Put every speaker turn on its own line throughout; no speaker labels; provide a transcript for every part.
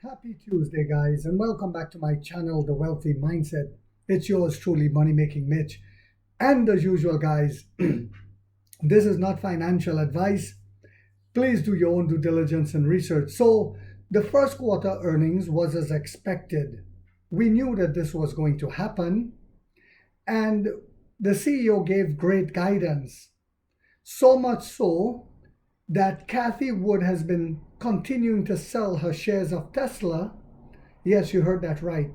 Happy Tuesday, guys, and welcome back to my channel, The Wealthy Mindset. It's yours truly, Money Making Mitch. And as usual, guys, this is not financial advice. Please do your own due diligence and research. So, the first quarter earnings was as expected. We knew that this was going to happen, and the CEO gave great guidance. So much so that Kathy Wood has been continuing to sell her shares of Tesla. Yes, you heard that right.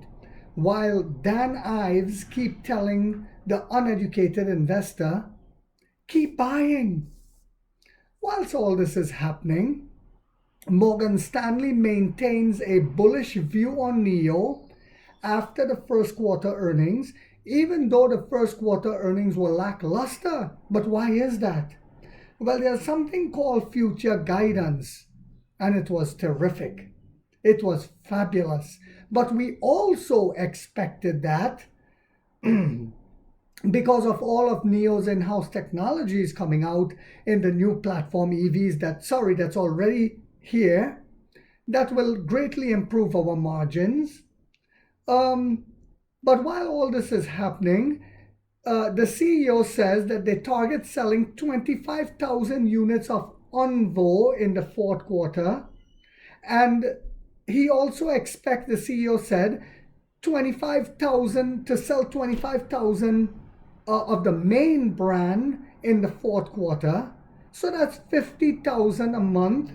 While Dan Ives keep telling the uneducated investor, keep buying. Whilst all this is happening, Morgan Stanley maintains a bullish view on NIO after the first quarter earnings, even though the first quarter earnings were lackluster. But why is that? Well, there's something called future guidance, and it was terrific. It was fabulous. But we also expected that because of all of NIO's in-house technologies coming out in the new platform EVs that's already here, that will greatly improve our margins. But while all this is happening, the CEO says that they target selling 25,000 units of Onvo in the fourth quarter. And he also expects, the CEO said, 25,000 to sell 25,000 of the main brand in the fourth quarter. So that's 50,000 a month.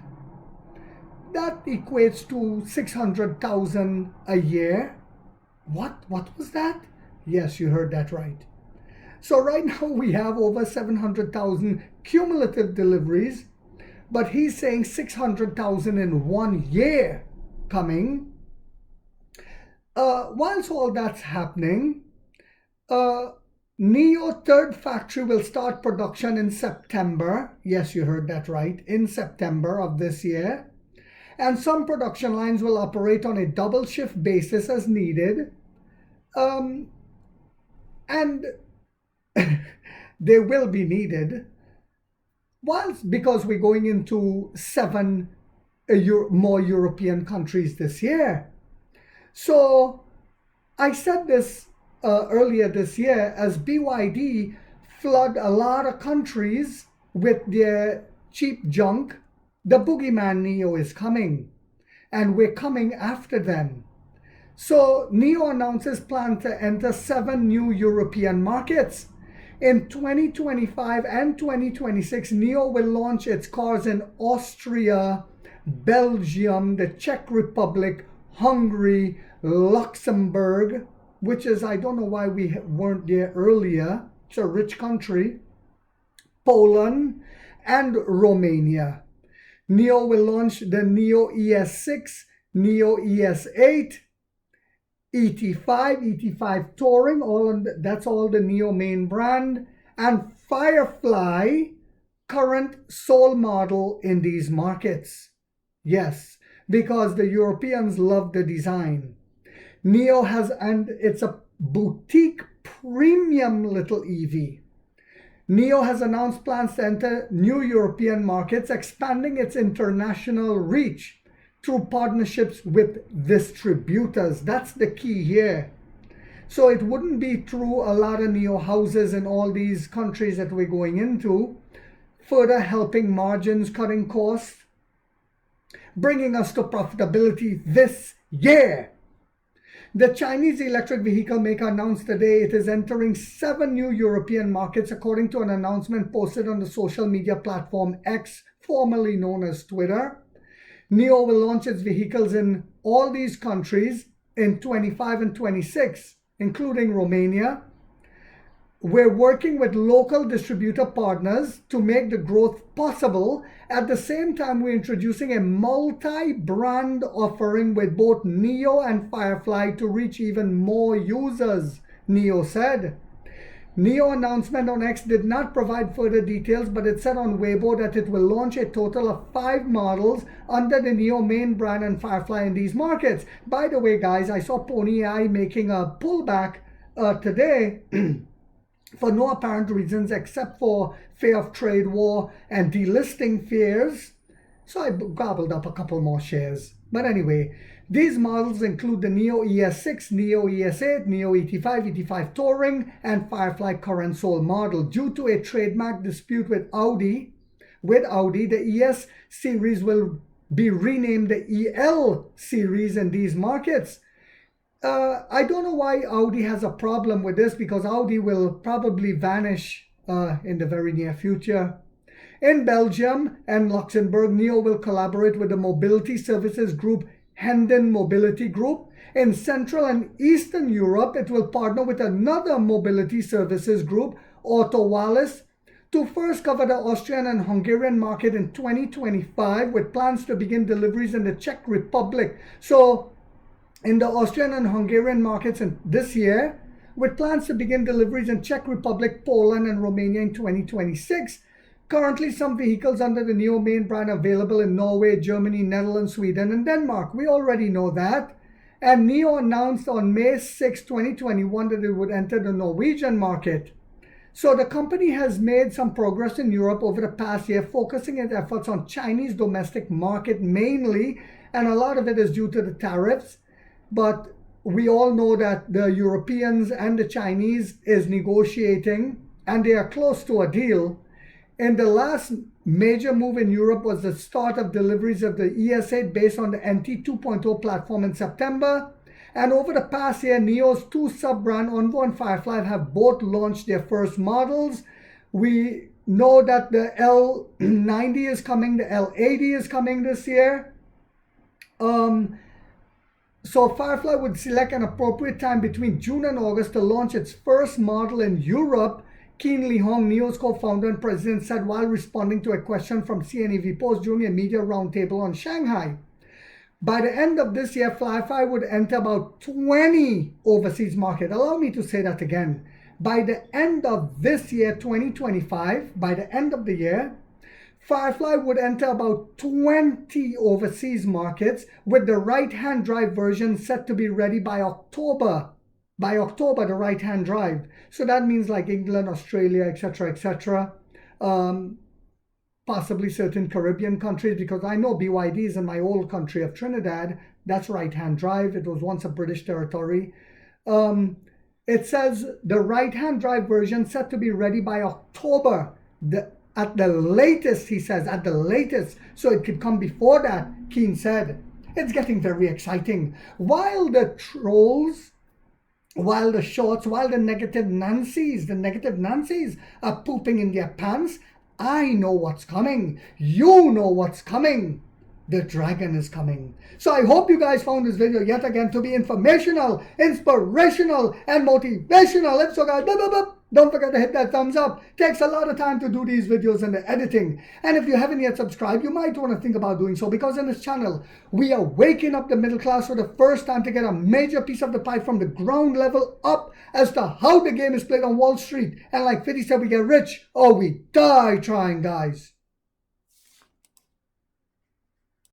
That equates to 600,000 a year. What was that? Yes, you heard that right. So right now we have over 700,000 cumulative deliveries, but he's saying 600,000 in 1 year coming. Whilst all that's happening, NIO third factory will start production in September. Yes, you heard that right, in September of this year. And some production lines will operate on a double shift basis as needed. And they will be needed, because we're going into 7 more European countries this year. So I said this earlier this year, as BYD flood a lot of countries with their cheap junk, the boogeyman NIO is coming, and we're coming after them. So NIO announces plan to enter 7 new European markets. In 2025 and 2026, NIO will launch its cars in Austria, Belgium, the Czech Republic, Hungary, Luxembourg, which is, I don't know why we weren't there earlier. It's a rich country. Poland and Romania. NIO will launch the NIO ES6, NIO ES8, ET5, ET5 Touring, that's all the NIO main brand, and Firefly, current sole model in these markets. Yes, because the Europeans love the design. NIO has, and it's a boutique premium little EV. NIO has announced plans to enter new European markets, expanding its international reach through partnerships with distributors. That's the key here. So it wouldn't be through a lot of NIO houses in all these countries that we're going into, further helping margins, cutting costs, bringing us to profitability this year. The Chinese electric vehicle maker announced today it is entering 7 new European markets, according to an announcement posted on the social media platform X, formerly known as Twitter. NIO will launch its vehicles in all these countries in 25 and 26, including Romania. We're working with local distributor partners to make the growth possible. At the same time, we're introducing a multi-brand offering with both NIO and Firefly to reach even more users, NIO said. NIO announcement on X did not provide further details, but it said on Weibo that it will launch a total of 5 models under the NIO main brand and Firefly in these markets. By the way, guys, I saw Pony AI making a pullback today for no apparent reasons except for fear of trade war and delisting fears. So I gobbled up a couple more shares. But anyway, these models include the Neo ES6, Neo ES8, Neo ET5, ET5 Touring, and Firefly Current Soul model. Due to a trademark dispute with Audi, the ES series will be renamed the EL series in these markets. I don't know why Audi has a problem with this, because Audi will probably vanish in the very near future. In Belgium and Luxembourg, NIO will collaborate with the mobility services group Hendon Mobility Group. In Central and Eastern Europe, it will partner with another mobility services group, Autowalis, to first cover the Austrian and Hungarian market in 2025, with plans to begin deliveries in the Czech Republic. So in the Austrian and Hungarian markets this year, with plans to begin deliveries in Czech Republic, Poland, and Romania in 2026. Currently, some vehicles under the NIO main brand are available in Norway, Germany, Netherlands, Sweden, and Denmark. We already know that. And NIO announced on May 6, 2021 that it would enter the Norwegian market. So the company has made some progress in Europe over the past year, focusing its efforts on Chinese domestic market mainly, and a lot of it is due to the tariffs. But we all know that the Europeans and the Chinese is negotiating, and they are close to a deal. And the last major move in Europe was the start of deliveries of the ES8 based on the NT 2.0 platform in September. And over the past year, NIO's two sub-brands, Onvo and Firefly, have both launched their first models. We know that the L90 is coming, the L80 is coming this year. So Firefly would select an appropriate time between June and August to launch its first model in Europe, Keen Li Hong, NIO's co-founder and president, said while responding to a question from CNEV Post during a media roundtable on Shanghai. By the end of this year, Firefly would enter about 20 overseas markets. Allow me to say that again. By the end of this year, 2025, by the end of the year, Firefly would enter about 20 overseas markets, with the right-hand drive version set to be ready by October. By October, the right-hand drive. So that means like England, Australia, etc., etc. Possibly certain Caribbean countries, because I know BYD is in my old country of Trinidad. That's right-hand drive. It was once a British territory. It says the right-hand drive version set to be ready by October. At the latest, he says, at the latest. So it could come before that, Keen said. It's getting very exciting. While the trolls, while the shorts, while the negative Nancy's are pooping in their pants, I know what's coming. You know what's coming. The dragon is coming. So I hope you guys found this video yet again to be informational, inspirational, and motivational. If so, guys, don't forget to hit that thumbs up. Takes a lot of time to do these videos and the editing. And if you haven't yet subscribed, you might want to think about doing so, because in this channel, we are waking up the middle class for the first time to get a major piece of the pie from the ground level up as to how the game is played on Wall Street. And like 50 said, we get rich or we die trying, guys.